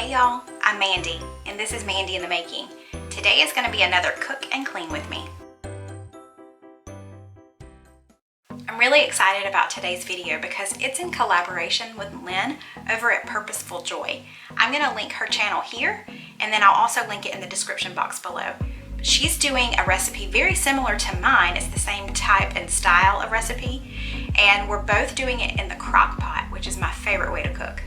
Hey y'all, I'm Mandy, and this is Mandy in the Making. Today is going to be another cook and clean with me. I'm really excited about today's video because it's in collaboration with Lynn over at Purposeful Joy. I'm going to link her channel here, and then I'll also link it in the description box below. She's doing a recipe very similar to mine. It's the same type and style of recipe, and we're both doing it in the crock pot, which is my favorite way to cook.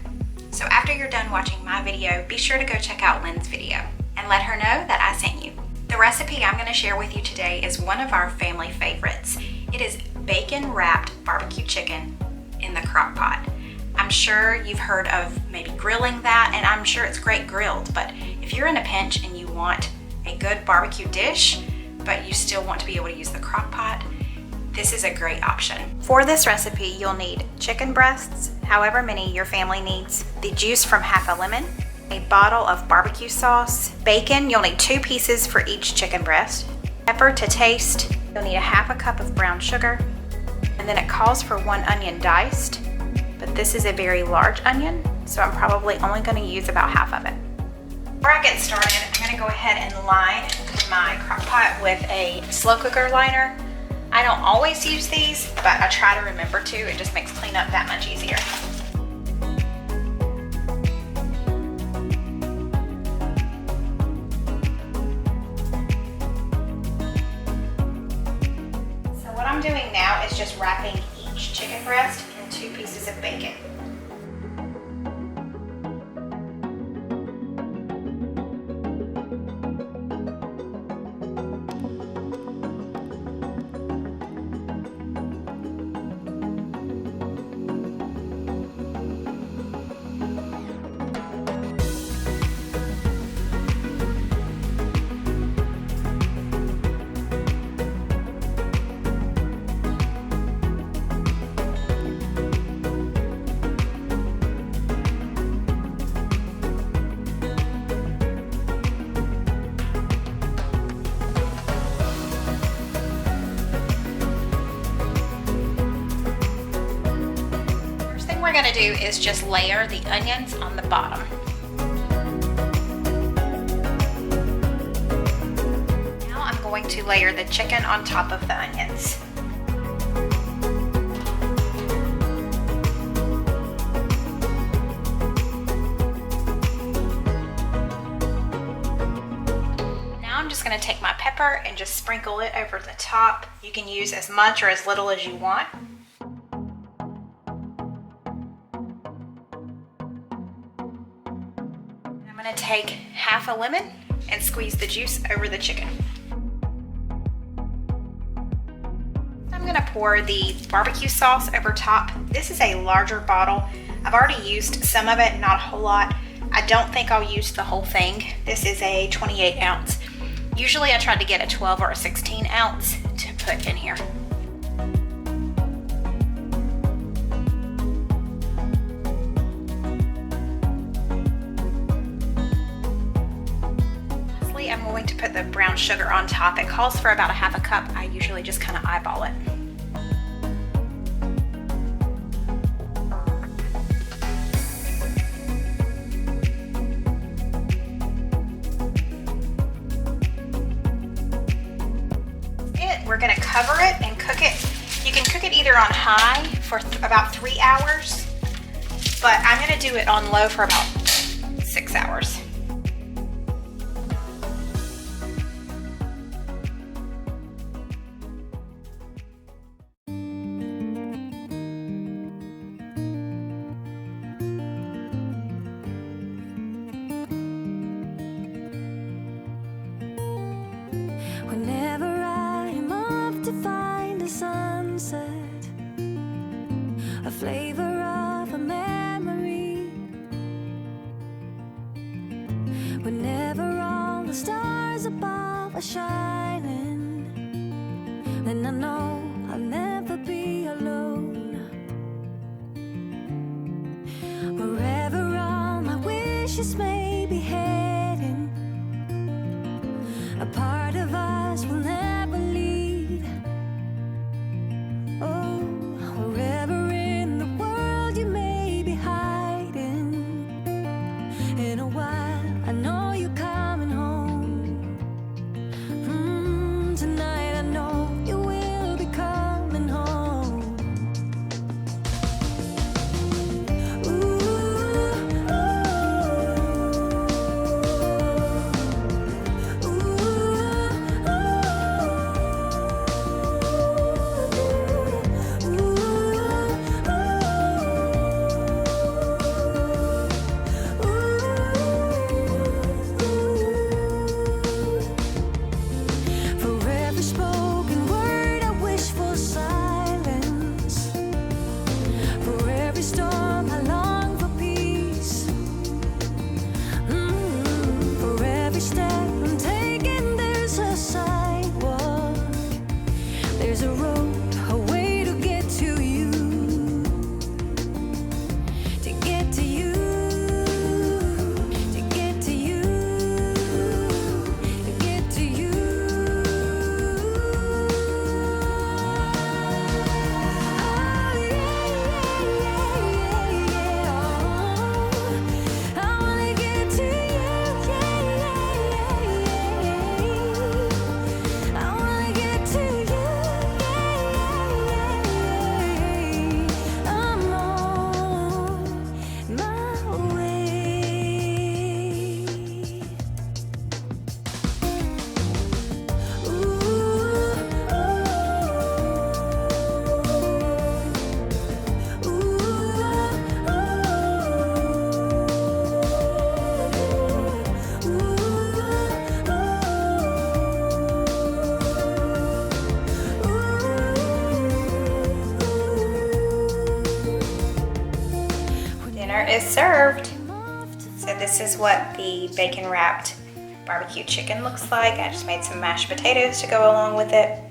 So after you're done watching my video, be sure to go check out Lynn's video and let her know that I sent you. The recipe I'm going to share with you today is one of our family favorites. It is bacon-wrapped BBQ chicken in the crock pot. I'm sure you've heard of maybe grilling that, and I'm sure it's great grilled, but if you're in a pinch and you want a good barbecue dish, but you still want to be able to use the crock pot, this is a great option. For this recipe, you'll need chicken breasts, however many your family needs, the juice from half a lemon, a bottle of barbecue sauce, bacon, you'll need 2 pieces for each chicken breast, pepper to taste, you'll need a half a cup of brown sugar, and then it calls for 1 onion diced, but this is a very large onion, so I'm probably only going to use about half of it. Before I get started, I'm going to go ahead and line my crock pot with a slow cooker liner. I don't always use these, but I try to remember to. It just makes cleanup that much easier. So what I'm doing now is just wrapping each chicken breast in 2 pieces of bacon. What we're going to do is just layer the onions on the bottom. Now I'm going to layer the chicken on top of the onions. Now I'm just going to take my pepper and just sprinkle it over the top. You can use as much or as little as you want. I'm going to take half a lemon and squeeze the juice over the chicken. I'm going to pour the barbecue sauce over top. This is a larger bottle. I've already used some of it, not a whole lot. I don't think I'll use the whole thing. This is a 28 ounce. Usually I try to get a 12 or a 16 ounce to put in here. I'm going to put the brown sugar on top. It calls for about a half a cup. I usually just kind of eyeball it. We're going to cover it and cook it. You can cook it either on high for about 3 hours, but I'm going to do it on low for about 6 hours. Whenever I'm off to find a sunset, a flavor of a memory, whenever all the stars above are shining, then I know I'll never be alone. Wherever all my wishes may be heading, a part of us will never leave. Oh, wherever in the world you may be hiding, in a while this is what the bacon wrapped barbecue chicken looks like. I just made some mashed potatoes to go along with it.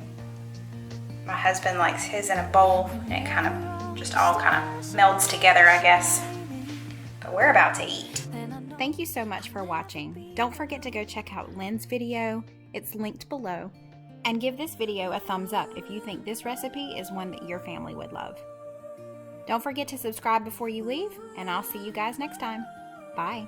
My husband likes his in a bowl, and it kind of just all kind of melds together, I guess. But we're about to eat. Thank you so much for watching. Don't forget to go check out Lynn's video. It's linked below. And give this video a thumbs up if you think this recipe is one that your family would love. Don't forget to subscribe before you leave, and I'll see you guys next time. Bye.